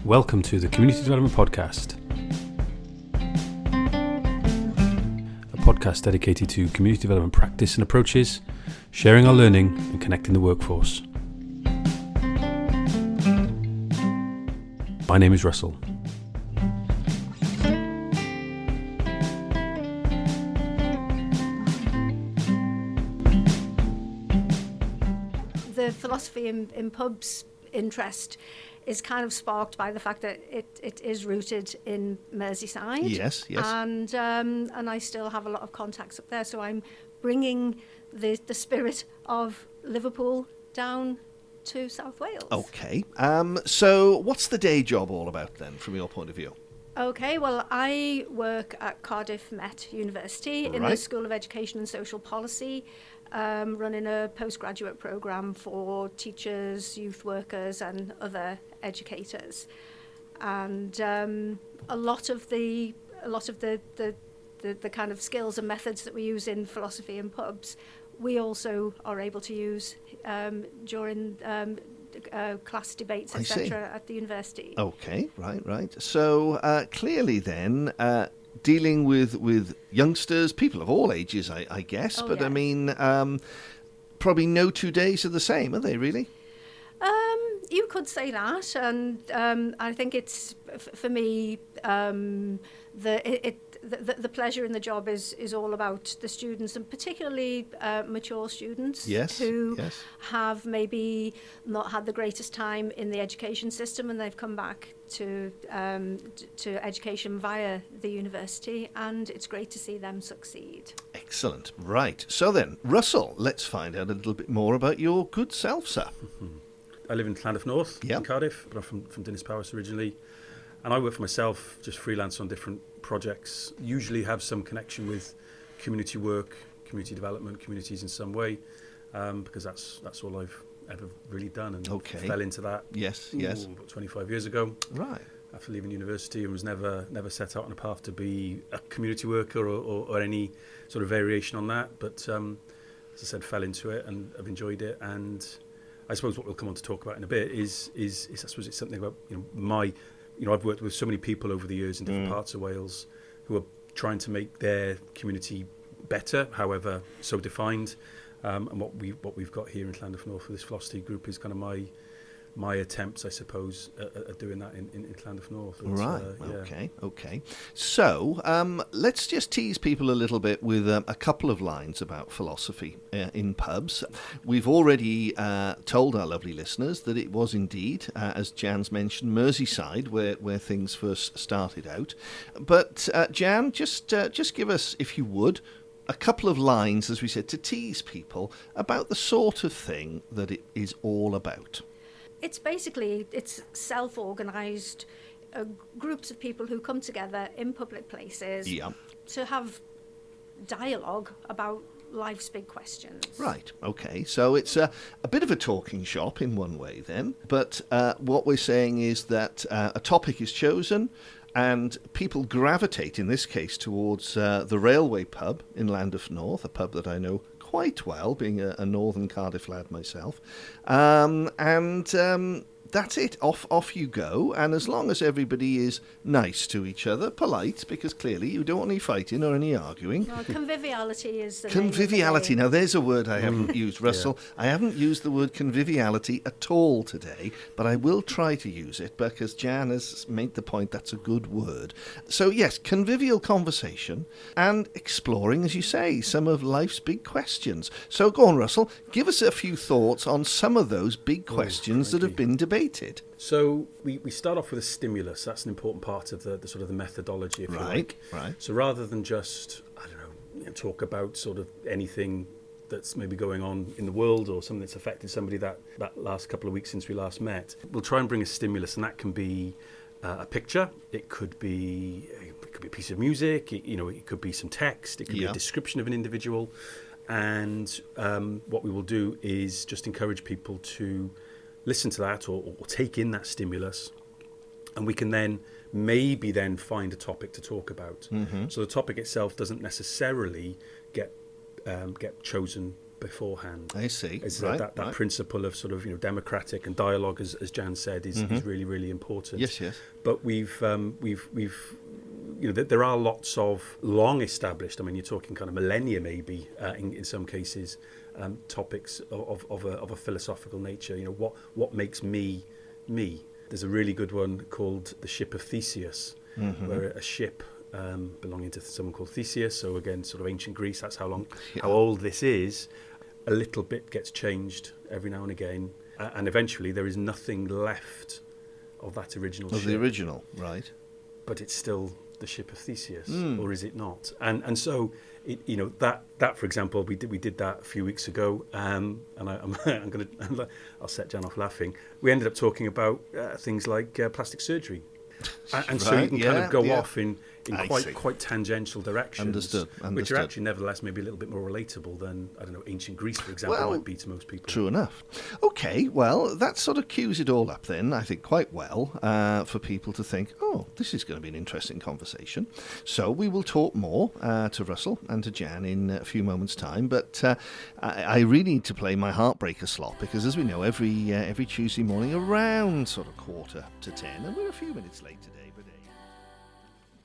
Welcome to the Community Development Podcast, a podcast dedicated to community development practice and approaches, sharing our learning and connecting the workforce. My name is Russell. The philosophy in pubs interest is kind of sparked by the fact that it is rooted in Merseyside. Yes. And I still have a lot of contacts up there, so I'm bringing the spirit of Liverpool down to South Wales. Okay. So what's the day job all about then, from your point of view? Okay, well, I work at Cardiff Met University in the School of Education and Social Policy, running a postgraduate programme for teachers, youth workers and other educators. And a lot of the kind of skills and methods that we use in philosophy in pubs, we also are able to use during class debates, etc. at the university. Okay, right. So clearly then, dealing with youngsters, people of all ages, I guess, but yeah. I mean, probably no 2 days are the same, are they really? You could say that, and I think it's, for me, the pleasure in the job is all about the students, and particularly mature students who have maybe not had the greatest time in the education system, and they've come back to education via the university, and it's great to see them succeed. Excellent. Right. So then, Russell, let's find out a little bit more about your good self, sir. I live in Llandaff North in Cardiff, but I'm from Dinas Powys originally. And I work for myself, just freelance on different projects, usually have some connection with community work, community development, communities in some way, because that's all I've ever really done, and fell into that about 25 years ago. Right. After leaving university, and was never set out on a path to be a community worker or any sort of variation on that. But as I said, fell into it and I've enjoyed it. And I suppose what we'll come on to talk about in a bit is I suppose it's something about I've worked with so many people over the years in different parts of Wales who are trying to make their community better, however so defined. And what we've got here in Llandaff North for this philosophy group is kind of my attempts, I suppose, at doing that in Llandaff North. Okay. So let's just tease people a little bit with a couple of lines about philosophy in pubs. We've already told our lovely listeners that it was indeed, as Jan's mentioned, Merseyside where things first started out. But Jan, just give us, if you would, a couple of lines, as we said, to tease people about the sort of thing that it is all about. It's self-organised groups of people who come together in public places to have dialogue about life's big questions. Right, okay. So it's a bit of a talking shop in one way then, but what we're saying is that a topic is chosen and people gravitate, in this case, towards the Railway pub in Llandaff North, a pub that I know quite well, being a northern Cardiff lad myself. That's it. Off you go. And as long as everybody is nice to each other, polite, because clearly you don't want any fighting or any arguing. No, conviviality is the conviviality. Now, there's a word I haven't used, Russell. I haven't used the word conviviality at all today, but I will try to use it because Jan has made the point that's a good word. So, yes, convivial conversation and exploring, as you say, some of life's big questions. So, go on, Russell. Give us a few thoughts on some of those big questions that have been debated. So we start off with a stimulus. That's an important part of the sort of the methodology, if you like. Right. So rather than just, talk about sort of anything that's maybe going on in the world or something that's affected somebody that last couple of weeks since we last met, we'll try and bring a stimulus, and that can be a picture. It could be a piece of music. It could be some text. It could be a description of an individual. And what we will do is just encourage people to listen to that or take in that stimulus, and we can then maybe find a topic to talk about. So the topic itself doesn't necessarily get chosen beforehand. I see. That principle of sort of democratic and dialogue, as Jan said, is really, really important. Yes. But we've there are lots of long established, I mean, you're talking kind of millennia maybe in some cases, topics of a philosophical nature. What makes me me? There's a really good one called The Ship of Theseus, where a ship belonging to someone called Theseus, so again sort of ancient Greece, that's how old this is. A little bit gets changed every now and again, and eventually there is nothing left of that original ship. Of the original, right. But it's still the Ship of Theseus, or is it not? And so that for example, we did that a few weeks ago, and I'll set Jan off laughing. We ended up talking about things like plastic surgery, and so you can kind of go off in quite tangential directions. Understood. Which are actually nevertheless maybe a little bit more relatable than, I don't know, ancient Greece, for example, might be to most people. True enough. Okay, well, that sort of cues it all up then, I think, quite well, for people to think, oh, this is going to be an interesting conversation. So we will talk more to Russell and to Jan in a few moments' time, but I really need to play my heartbreaker slot, because as we know, every Tuesday morning around sort of 9:45, and we're a few minutes late today, but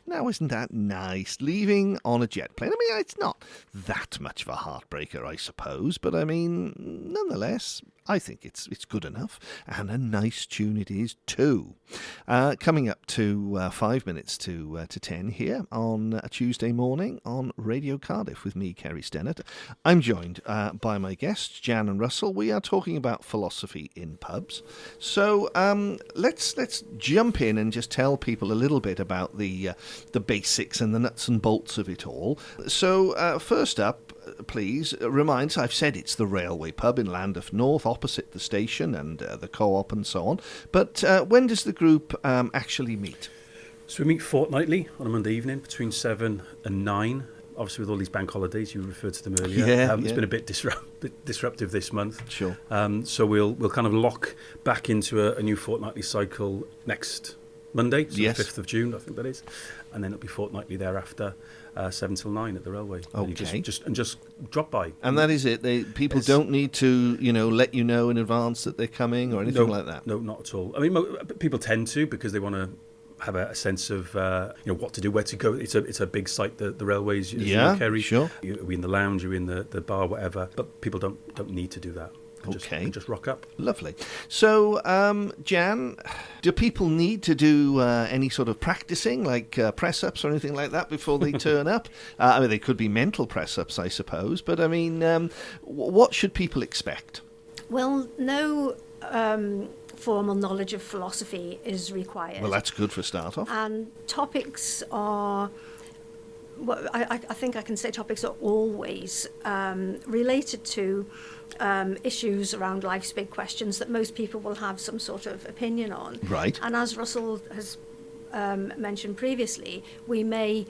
now, isn't that nice? Leaving on a jet plane. I mean, it's not that much of a heartbreaker, I suppose, but I mean, nonetheless, I think it's good enough, and a nice tune it is too. Coming up to 5 minutes to 10 here on a Tuesday morning on Radio Cardiff with me, Ceri Stennett. I'm joined by my guests, Jan and Russell. We are talking about philosophy in pubs. So let's jump in and just tell people a little bit about the basics and the nuts and bolts of it all. So first up, please remind, I've said it's the Railway Pub in Llandaff North, opposite the station and the co-op and so on. But when does the group actually meet? So we meet fortnightly on a Monday evening between 7 and 9. Obviously, with all these bank holidays, you referred to them earlier. It's been a bit disruptive this month. Sure. So we'll kind of lock back into a new fortnightly cycle next Monday, so the 5th of June, I think that is. And then it'll be fortnightly thereafter, 7 till 9 at the railway. Okay. Just drop by. And that is it. People don't need to, let you know in advance that they're coming or anything like that. No, not at all. I mean, people tend to, because they want to have a sense of what to do, where to go. It's a big site, the railways. Ceri. Sure. You're in the lounge, you're in the bar, whatever. But people don't need to do that. Just rock up. Lovely. So, Jan, do people need to do any sort of practicing, like press-ups or anything like that before they turn up? I mean, they could be mental press-ups, I suppose. But, I mean, what should people expect? Well, no formal knowledge of philosophy is required. Well, that's good for a start off. And topics are... Well, I think I can say topics are always related to issues around life's big questions that most people will have some sort of opinion on. Right. And as Russell has mentioned previously, we may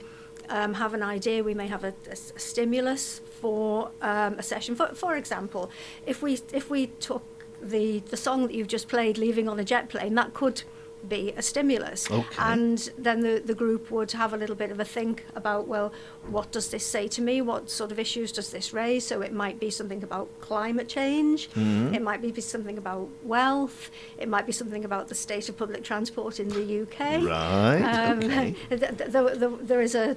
have an idea, we may have a stimulus for a session. For example, if we took the song that you've just played, Leaving on a Jet Plane, that could be a stimulus. Okay. And then the group would have a little bit of a think about, well, what does this say to me? What sort of issues does this raise? So it might be something about climate change. Mm-hmm. It might be something about wealth. It might be something about the state of public transport in the UK. Right, okay. There is a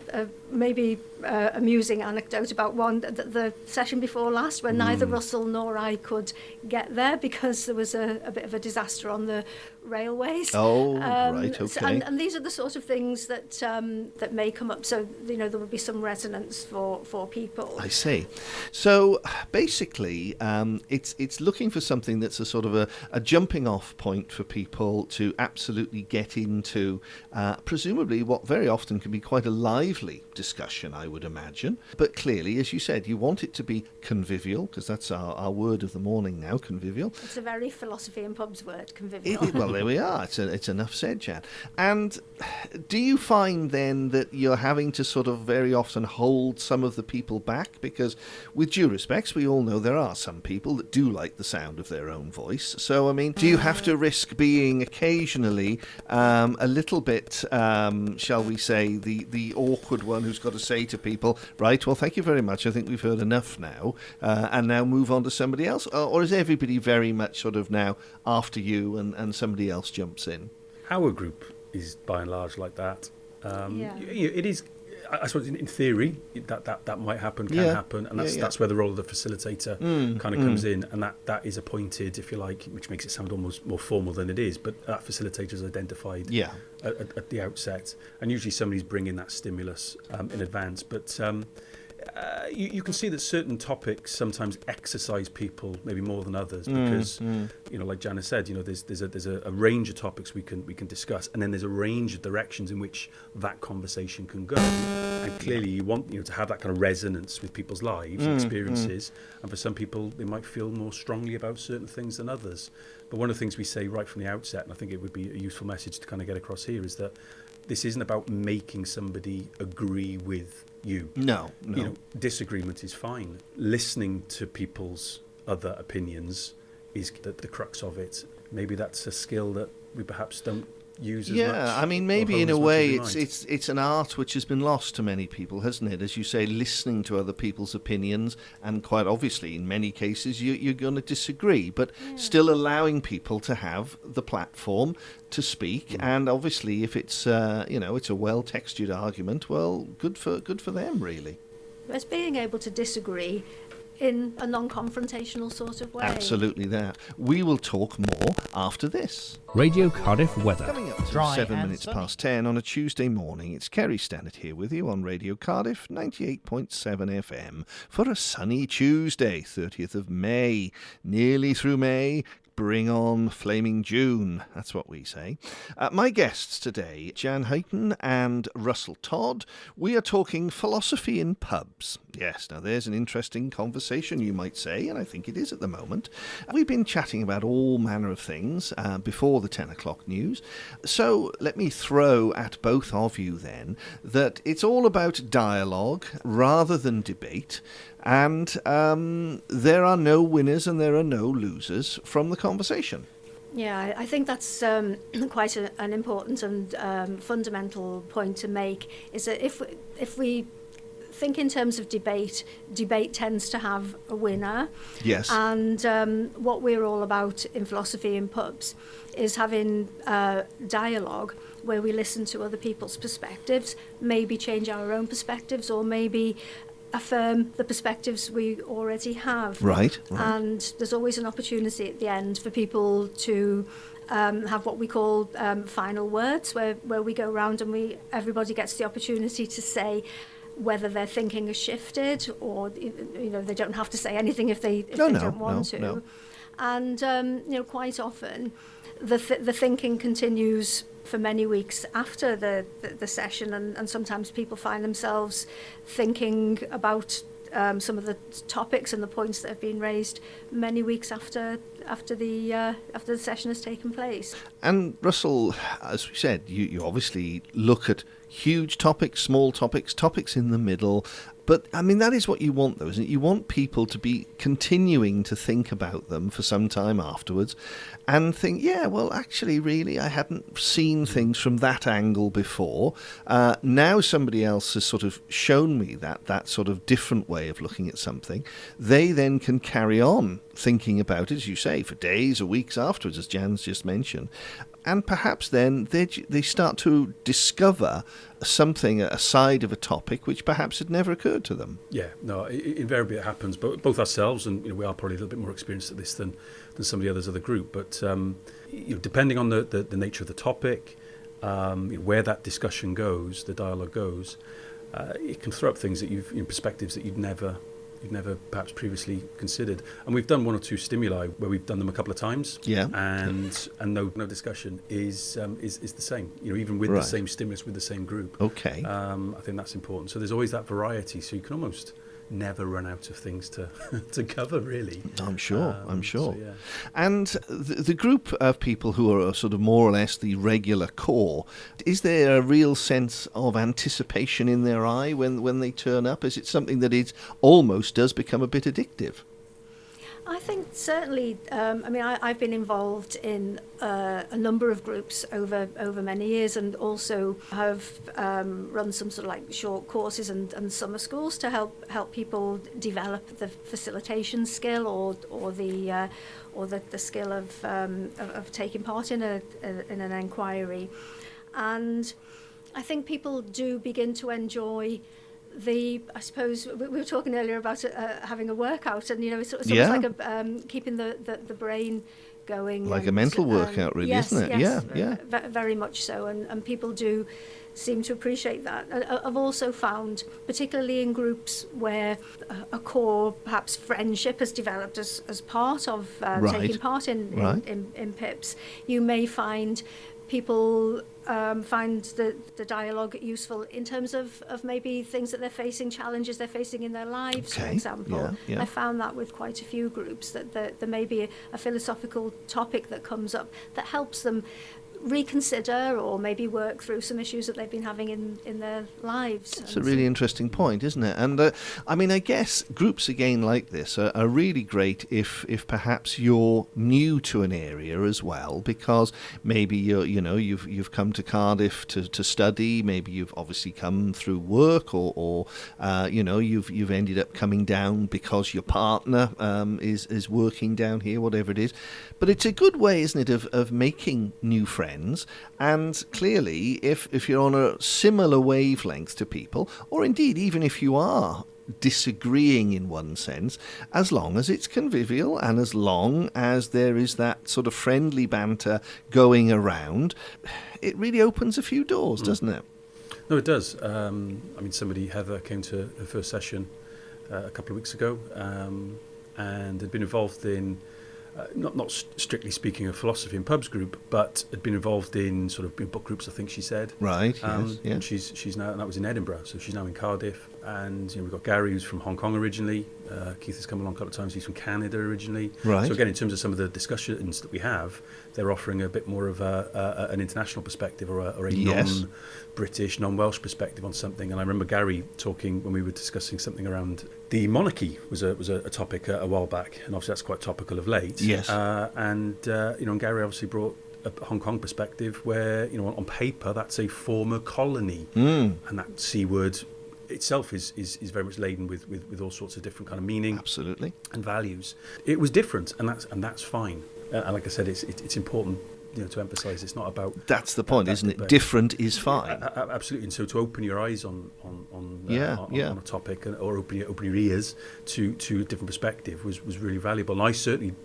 maybe amusing anecdote about the session before last when neither Russell nor I could get there because there was a bit of a disaster on the railways. Oh, right, okay. And these are the sort of things that that may come up. So, there would be some resonance for people. I see. So, basically, it's looking for something that's a sort of a jumping off point for people to absolutely get into, presumably what very often can be quite a lively discussion, I would imagine. But clearly, as you said, you want it to be convivial, because that's our word of the morning now, convivial. It's a very philosophy and pubs word, convivial. Well, there we are. It's it's enough said, Jan. And do you find then that you're having to sort of very often hold some of the people back? Because with due respects, we all know there are some people that do like the sound of their own voice. So, I mean, do you have to risk being occasionally a little bit, shall we say, the awkward one who's got to say to people, right, well, thank you very much, I think we've heard enough now, and now move on to somebody else? Or is everybody very much sort of now after you and somebody else jumps in? Our group is by and large like that. It is, I suppose, in theory, that might happen, can happen, and that's where the role of the facilitator kind of comes in, and that is appointed, if you like, which makes it sound almost more formal than it is, but that facilitator is identified at the outset, and usually somebody's bringing that stimulus in advance, but you can see that certain topics sometimes exercise people maybe more than others because like Jan has said, there's a range of topics we can discuss, and then there's a range of directions in which that conversation can go, and clearly you want to have that kind of resonance with people's lives and experiences, and for some people they might feel more strongly about certain things than others. But one of the things we say right from the outset, and I think it would be a useful message to kind of get across here, is that this isn't about making somebody agree with you. No. Disagreement is fine. Listening to people's other opinions is the crux of it. Maybe that's a skill that we perhaps don't use as much. Yeah, I mean, maybe in a way it's an art which has been lost to many people, hasn't it? As you say, listening to other people's opinions, and quite obviously in many cases you're going to disagree, but still allowing people to have the platform to speak, and obviously if it's it's a well-textured argument, well, good for them, really. It's being able to disagree in a non-confrontational sort of way. Absolutely that. We will talk more after this. Radio Cardiff weather. Coming up to 7 minutes past 10 on a Tuesday morning, it's Ceri Stennett here with you on Radio Cardiff 98.7 FM for a sunny Tuesday, 30th of May. Nearly through May. Bring on flaming June, that's what we say. My guests today, Jan Huyton and Russell Todd. We are talking philosophy in pubs. Yes, now there's an interesting conversation, you might say, and I think it is at the moment. We've been chatting about all manner of things before the 10 o'clock news. So let me throw at both of you then that it's all about dialogue rather than debate. And there are no winners and there are no losers from the conversation. Yeah, I think that's quite an important and fundamental point to make, is that if we think in terms of debate tends to have a winner. Yes. And what we're all about in philosophy in pubs is having dialogue where we listen to other people's perspectives, maybe change our own perspectives, or maybe affirm the perspectives we already have. Right. And there's always an opportunity at the end for people to have what we call final words, where we go around and everybody gets the opportunity to say whether their thinking has shifted, or they don't have to say anything if they don't want to. No. And quite often the thinking continues for many weeks after the session, and sometimes people find themselves thinking about some of the topics and the points that have been raised many weeks after the session has taken place. And Russell, as we said, you obviously look at huge topics, small topics, topics in the middle. But, I mean, that is what you want, though, isn't it? You want people to be continuing to think about them for some time afterwards and think, yeah, well, actually, really, I hadn't seen things from that angle before. Now somebody else has sort of shown me that sort of different way of looking at something. They then can carry on thinking about it, as you say, for days or weeks afterwards, as Jan's just mentioned. And perhaps then they start to discover something, a side of a topic, which perhaps had never occurred to them. Yeah, no, invariably it happens. But both ourselves, and we are probably a little bit more experienced at this than some of the others of the group. But depending on the nature of the topic, where that discussion goes, the dialogue goes, it can throw up things that perspectives that you've never perhaps previously considered. And we've done one or two stimuli where we've done them a couple of times. Yeah. And no discussion is the same. Even with the same stimulus with the same group. Okay. I think that's important. So there's always that variety. So you can almost never run out of things to to cover, really. I'm sure. So, yeah. And the group of people who are sort of more or less the regular core, is there a real sense of anticipation in their eye when they turn up? Is it something that it almost does become a bit addictive? I think certainly. I've been involved in a number of groups over many years, and also have run some sort of like short courses and summer schools to help people develop the facilitation skill or the skill of taking part in an inquiry. And I think people do begin to enjoy I suppose we were talking earlier about having a workout, and it's almost like keeping the brain going, like a mental workout, really, yes, isn't it? Yes, very much so, and people do seem to appreciate that. I've also found, particularly in groups where a core, perhaps friendship, has developed as part of taking part in PiPs, you may find people find the dialogue useful in terms of maybe things that they're facing, challenges they're facing in their lives, for example. I found that with quite a few groups, that there may be a philosophical topic that comes up that helps them reconsider or maybe work through some issues that they've been having in their lives. It's a really interesting point, isn't it? And I guess groups again like this are really great if perhaps you're new to an area as well, because maybe you've come to Cardiff to study, maybe you've obviously come through work, or you've ended up coming down because your partner is working down here, whatever it is. But it's a good way, isn't it, of making new friends. And clearly, if you're on a similar wavelength to people, or indeed even if you are disagreeing in one sense, as long as it's convivial and as long as there is that sort of friendly banter going around, it really opens a few doors, doesn't it? No, it does. Heather came to her first session a couple of weeks ago, and had been involved in not strictly speaking a philosophy and pubs group, but had been involved in sort of book groups, I think she said. Right. Yes. And she's now, and that was in Edinburgh, so she's now in Cardiff. And we've got Gary, who's from Hong Kong originally. Keith has come along a couple of times. He's from Canada originally. Right. So again, in terms of some of the discussions that we have, they're offering a bit more of an international perspective, or a non-British, non-Welsh perspective on something. And I remember Gary talking when we were discussing something around the monarchy was a topic a while back, and obviously that's quite topical of late. Yes. And Gary obviously brought a Hong Kong perspective where, on paper that's a former colony, and that C word itself is very much laden with all sorts of different kind of meaning, absolutely, and values. It was different, and that's fine. And like I said, it's important, to emphasise it's not about. That's the point, isn't it? Different is fine. Absolutely, and so to open your eyes on a topic, or open your ears to a different perspective was really valuable. And I certainly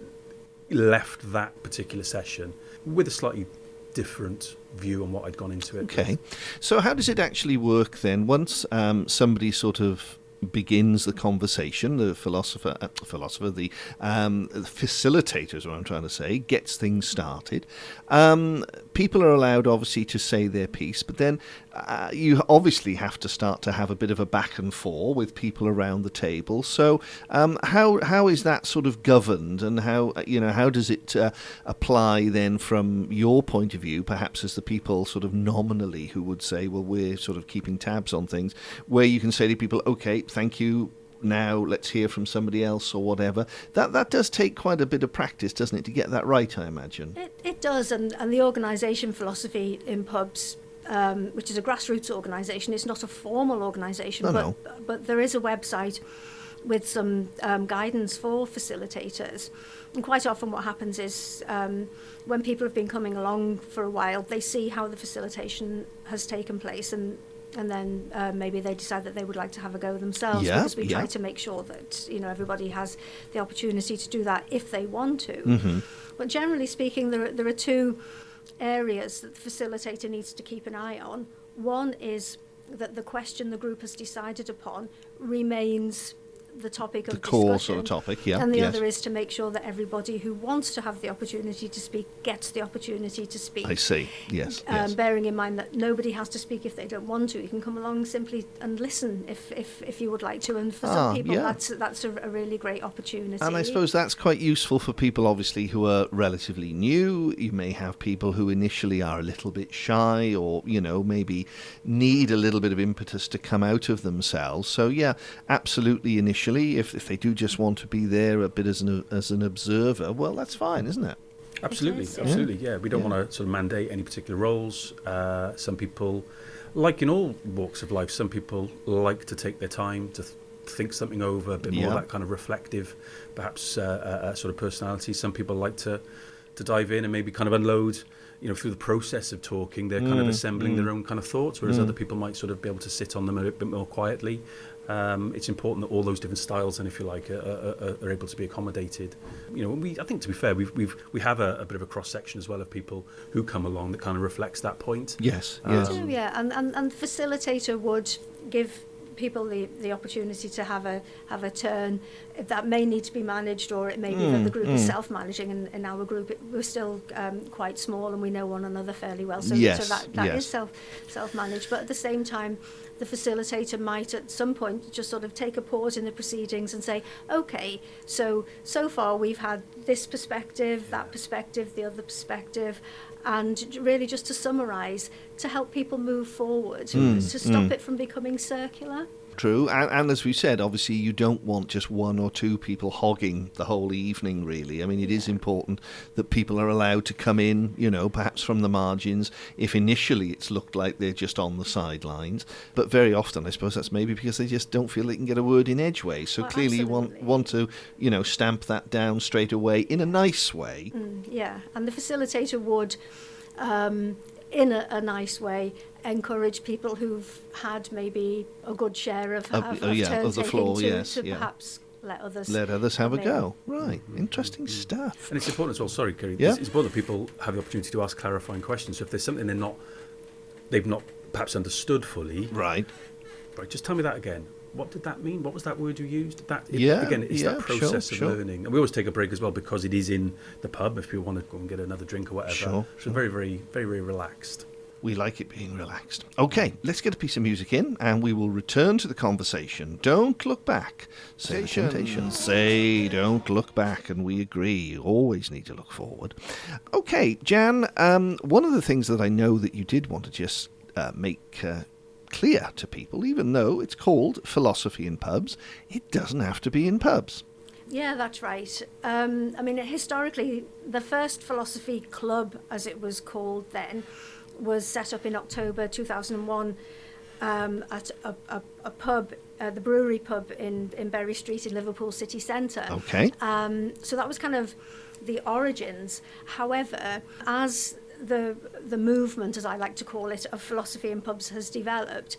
left that particular session with a slightly different view on what I'd gone into it. Okay, so how does it actually work then? Once somebody sort of begins the conversation, the philosopher, the facilitator is what I'm trying to say, gets things started. People are allowed, obviously, to say their piece, but then you obviously have to start to have a bit of a back and forth with people around the table. So how is that sort of governed, and how does it apply then from your point of view, perhaps as the people sort of nominally who would say, well, we're sort of keeping tabs on things, where you can say to people, okay, thank you, now let's hear from somebody else, or whatever. That does take quite a bit of practice, doesn't it, to get that right, I imagine? It does, and the organisation philosophy in pubs, which is a grassroots organisation, it's not a formal organisation, but there is a website with some guidance for facilitators. And quite often what happens is when people have been coming along for a while, they see how the facilitation has taken place, and then maybe they decide that they would like to have a go themselves, because we try to make sure that everybody has the opportunity to do that if they want to. Mm-hmm. But generally speaking, there are two areas that the facilitator needs to keep an eye on. One is that the question the group has decided upon remains the topic of the core discussion. sort of topic, yeah. And the other is to make sure that everybody who wants to have the opportunity to speak gets the opportunity to speak. I see, yes. Bearing in mind that nobody has to speak if they don't want to. You can come along simply and listen if you would like to. And for some people, that's a really great opportunity. And I suppose that's quite useful for people, obviously, who are relatively new. You may have people who initially are a little bit shy or, maybe need a little bit of impetus to come out of themselves. So, yeah, absolutely initially, if they do just want to be there a bit as an observer, well, that's fine, isn't it? Absolutely, yeah. We don't want to sort of mandate any particular roles. Some people, like in all walks of life, some people like to take their time to think something over, a bit more that kind of reflective, perhaps sort of personality. Some people like to dive in and maybe kind of unload, through the process of talking, they're kind of assembling their own kind of thoughts, whereas other people might sort of be able to sit on them a bit more quietly. It's important that all those different styles, and if you like, are able to be accommodated. I think, to be fair, we have a bit of a cross section as well of people who come along that kind of reflects that point. Yes. And the facilitator would give people the opportunity to have a turn that may need to be managed, or it may be that the group is self-managing. And in our group, we're still quite small and we know one another fairly well, so that is self-managed. But at the same time, the facilitator might at some point just sort of take a pause in the proceedings and say, okay, so far we've had this perspective, that perspective, the other perspective, and really just to summarise, to help people move forward, to stop it from becoming circular. True, and as we said, obviously you don't want just one or two people hogging the whole evening, really. I mean, it is important that people are allowed to come in, perhaps from the margins, if initially it's looked like they're just on the sidelines. But very often, I suppose that's maybe because they just don't feel they can get a word in edgeways. So clearly you want to, stamp that down straight away in a nice way. And the facilitator would, in a nice way, encourage people who've had maybe a good share of the floor, to perhaps let others have a go. Right, interesting stuff. And it's important as well, sorry, Ceri, it's important that people have the opportunity to ask clarifying questions. So if there's something they've not perhaps understood fully, right, just tell me that again. What did that mean? What was that word you used? It's that process of learning. And we always take a break as well because it is in the pub if people want to go and get another drink or whatever. So very, very, very, very relaxed. We like it being relaxed. Okay, let's get a piece of music in and we will return to the conversation. Don't look back. Say the temptation. Say don't look back, and we agree. You always need to look forward. Okay, Jan, one of the things that I know that you did want to just make clear to people, even though it's called Philosophy in Pubs, it doesn't have to be in pubs. Yeah, that's right. Historically, the first philosophy club, as it was called then, was set up in October 2001 at a pub, the Brewery Pub in Berry Street in Liverpool city centre. Okay. So that was kind of the origins. However, as the movement, as I like to call it, of philosophy in pubs has developed,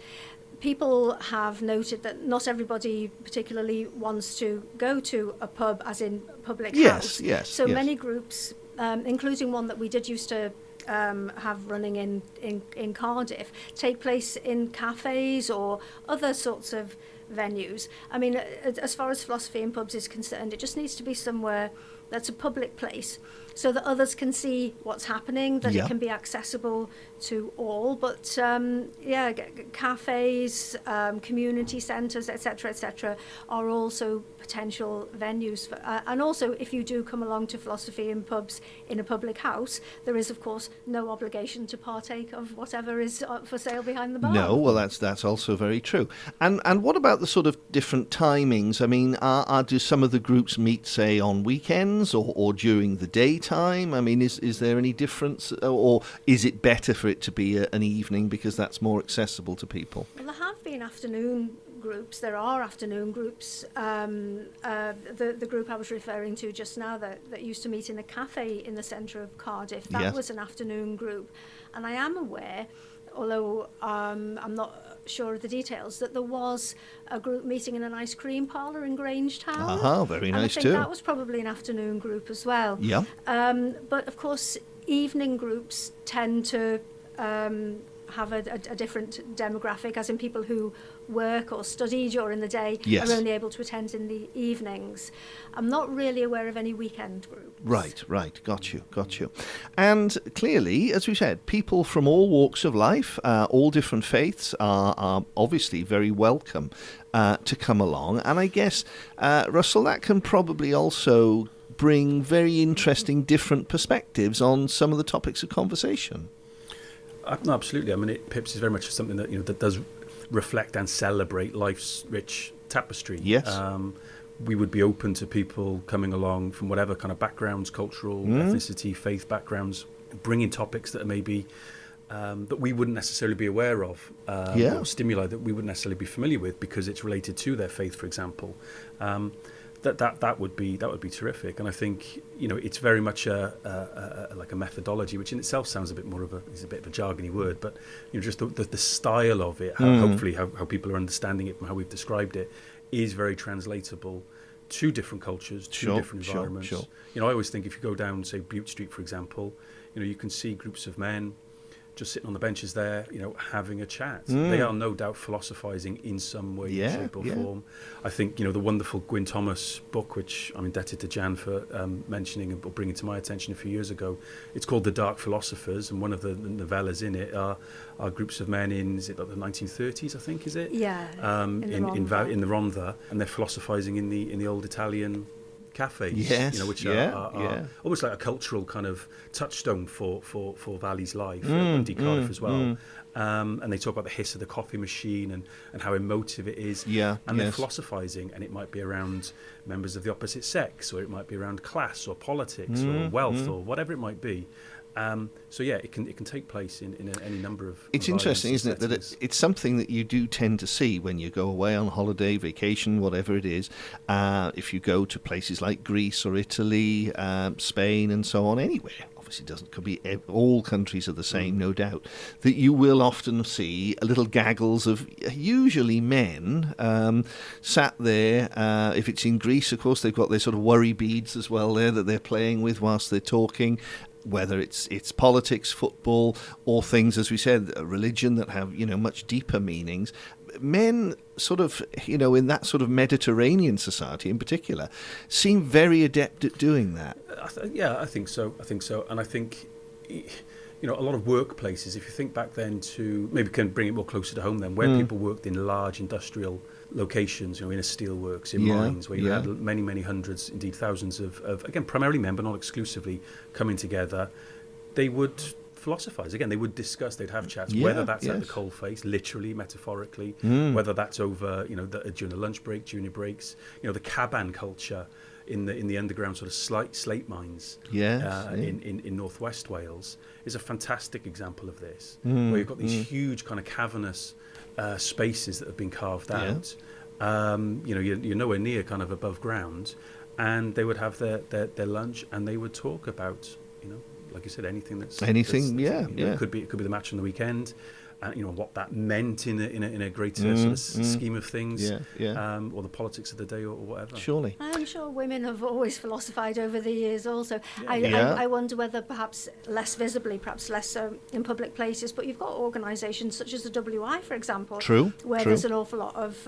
people have noted that not everybody particularly wants to go to a pub as in public house. So many groups, including one that we did used to have running in Cardiff, take place in cafes or other sorts of venues. I mean, as far as philosophy in pubs is concerned, it just needs to be somewhere that's a public place so that others can see what's happening, that it can be accessible to all. But cafes, community centres, etc., are also potential venues for, and also if you do come along to philosophy in pubs in a public house, there is of course no obligation to partake of whatever is for sale behind the bar. No, well that's also very true. And what about the sort of different timings? I mean, do some of the groups meet, say, on weekends or during the daytime? I mean, is there any difference, or is it better for it to be an evening because that's more accessible to people? Well, there have been afternoon groups. There are afternoon groups. The group I was referring to just now that used to meet in a cafe in the centre of Cardiff, that was an afternoon group. And I am aware, although I'm not sure of the details, that there was a group meeting in an ice cream parlour in Grangetown. Very nice I think that was probably an afternoon group as well. Yeah. But of course, evening groups tend to have a different demographic, as in people who work or study during the day yes. are only able to attend in the evenings. I'm not really aware of any weekend groups. Right. Got you. And clearly, as we said, people from all walks of life, all different faiths are obviously very welcome to come along. And I guess, Russell, that can probably also bring very interesting different perspectives on some of the topics of conversation. No, absolutely. I mean, PiPs is very much something that that does reflect and celebrate life's rich tapestry. Yes. We would be open to people coming along from whatever kind of backgrounds, cultural, ethnicity, faith backgrounds, bringing topics that are maybe that we wouldn't necessarily be aware of, or stimuli that we wouldn't necessarily be familiar with because it's related to their faith, for example. That would be terrific, and I think it's very much like a methodology, which in itself sounds a bit more of is a bit of a jargony word, but just the style of it, hopefully how people are understanding it and how we've described it, is very translatable to different cultures, to different environments. Sure. I always think if you go down, say, Bute Street, for example, you can see groups of men just sitting on the benches there, having a chat. They are no doubt philosophizing in some way, shape or form. I think, the wonderful Gwyn Thomas book, which I'm indebted to Jan for mentioning and bringing to my attention a few years ago, it's called The Dark Philosophers, and one of the novellas in it are groups of men in, is it like the 1930s, I think, is it? Yeah, in the Rhondda, and they're philosophizing in the old Italian cafes, which are almost like a cultural kind of touchstone for Valley's life, and Cardiff as well. And they talk about the hiss of the coffee machine and how emotive it is. And they're philosophizing, and it might be around members of the opposite sex, or it might be around class or politics or wealth or whatever it might be. It can take place in any number of. It's interesting, isn't it, that it's something that you do tend to see when you go away on holiday, vacation, whatever it is. If you go to places like Greece or Italy, Spain, and so on, anywhere. Obviously, could be all countries are the same, no doubt. That you will often see little gaggles of usually men sat there. If it's in Greece, of course, they've got their sort of worry beads as well there that they're playing with whilst they're talking. Whether it's politics, football, or things, as we said, religion that have much deeper meanings. Men sort of, in that sort of Mediterranean society in particular, seem very adept at doing that. I think so. And I think, a lot of workplaces, if you think back then to, maybe can bring it more closer to home then, where people worked in large industrial locations, in a steelworks, in mines, where you had many, many hundreds, indeed thousands of, again, primarily men, but not exclusively, coming together, they would philosophize. Again, they would discuss, they'd have chats, whether that's at the coalface, literally, metaphorically, whether that's over, during the lunch break, junior breaks, the caban culture in the underground sort of slate mines in northwest Wales is a fantastic example of this, where you've got these huge kind of cavernous spaces that have been carved out. You're nowhere near kind of above ground, and they would have their lunch, and they would talk about, like you said, anything that's it could be the match on the weekend, and what that meant in a greater sort of scheme of things, or the politics of the day, or whatever. Surely, I'm sure women have always philosophized over the years. Also, I wonder whether perhaps less visibly, perhaps less so in public places. But you've got organisations such as the WI, for example, where there's an awful lot of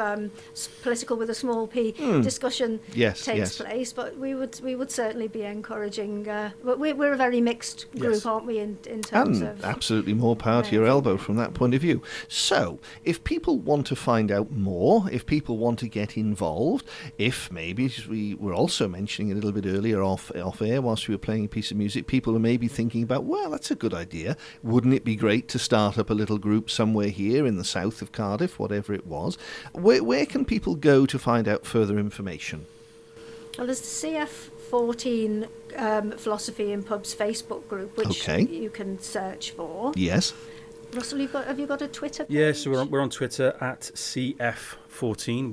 political with a small p discussion takes place. But we would certainly be encouraging. But we're a very mixed group, aren't we? In terms of absolutely more power to your elbow from that point of view. So, if people want to find out more, if people want to get involved, if maybe, we were also mentioning a little bit earlier off air whilst we were playing a piece of music, people are maybe thinking about, well, that's a good idea. Wouldn't it be great to start up a little group somewhere here in the south of Cardiff, whatever it was? Where can people go to find out further information? Well, there's the CF14 Philosophy in Pubs Facebook group, which you can search for. Yes. Russell, have you got a Twitter page? Yeah, so we're on Twitter at CF14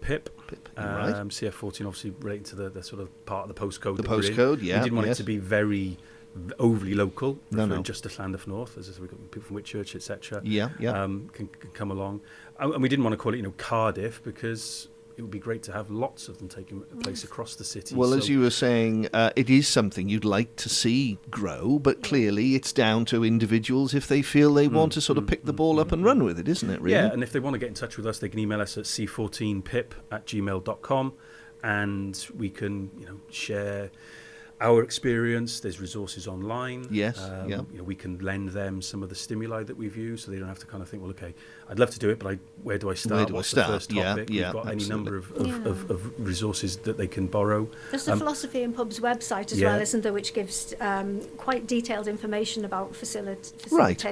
PiP. Right. CF14 obviously relating to the sort of part of the postcode. The postcode, we didn't want it to be very overly local, no. just to Llandaff North, as we've got people from Whitchurch, etc. Yeah. Can come along, and we didn't want to call it Cardiff, because it would be great to have lots of them taking place across the city. Well, as you were saying, it is something you'd like to see grow, but clearly it's down to individuals if they feel they want to sort of pick the ball up and run with it, isn't it, really? Yeah, and if they want to get in touch with us, they can email us at CF14 PiP@gmail.com, and we can, share our experience. There's resources online. Yes. We can lend them some of the stimuli that we've used, so they don't have to kind of think, well, okay, I'd love to do it, but where do I start? What's the first topic? We've got any number of resources that they can borrow. There's the Philosophy in Pubs website as well, isn't there, which gives quite detailed information about facilitation. Right.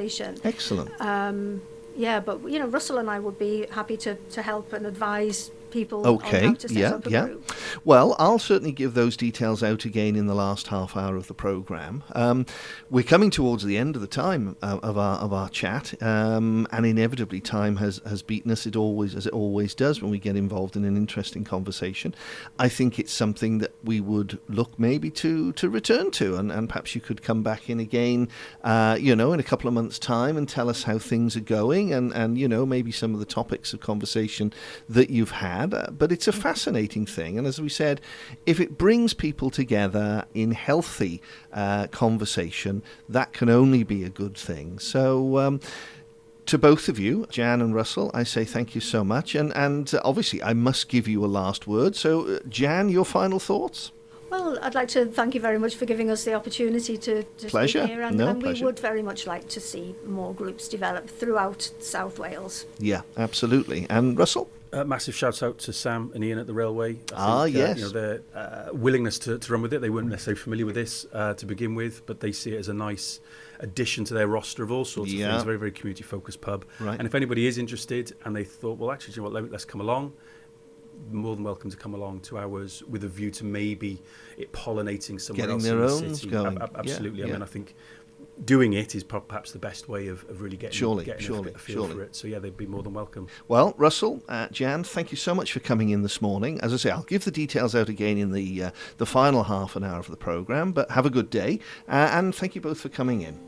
Excellent. But Russell and I would be happy to help and advise people on how to set up a group. Well, I'll certainly give those details out again in the last half hour of the programme. We're coming towards the end of the time of our chat, and inevitably time has beaten us, as it always does when we get involved in an interesting conversation. I think it's something that we would look maybe to return to, and perhaps you could come back in again, in a couple of months' time and tell us how things are going, and maybe some of the topics of conversation that you've had. But it's a fascinating thing, and as we said, if it brings people together in healthy conversation, that can only be a good thing. So to both of you, Jan and Russell, I say thank you so much, and obviously I must give you a last word. So Jan, your final thoughts? Well, I'd like to thank you very much for giving us the opportunity to pleasure. Speak here, and pleasure. We would very much like to see more groups develop throughout South Wales. Yeah, absolutely. And Russell? Massive shout out to Sam and Ian at the Railway. Yes. Their willingness to run with it. They weren't necessarily familiar with this to begin with, but they see it as a nice addition to their roster of all sorts of things. Very, very community focused pub. Right. And if anybody is interested and they thought, well, actually, let's come along, more than welcome to come along to ours with a view to maybe it pollinating somewhere else in the city. Going. Absolutely. I mean, I think doing it is perhaps the best way of really getting a feel for it. So they'd be more than welcome. Well, Russell, Jan, thank you so much for coming in this morning. As I say, I'll give the details out again in the final half an hour of the programme, but have a good day, and thank you both for coming in.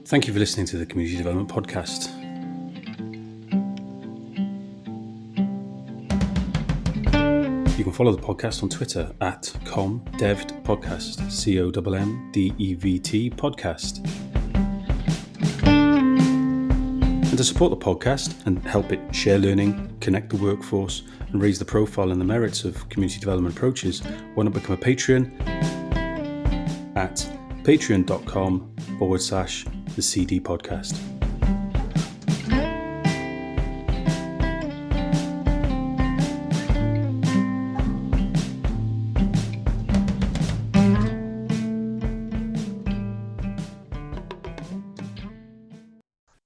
Thank you for listening to the Community Development Podcast. You can follow the podcast on Twitter at CommDevTPodcast, COMMDEVT podcast. And to support the podcast and help it share learning, connect the workforce, and raise the profile and the merits of community development approaches, why not become a Patreon at patreon.com/the CD podcast.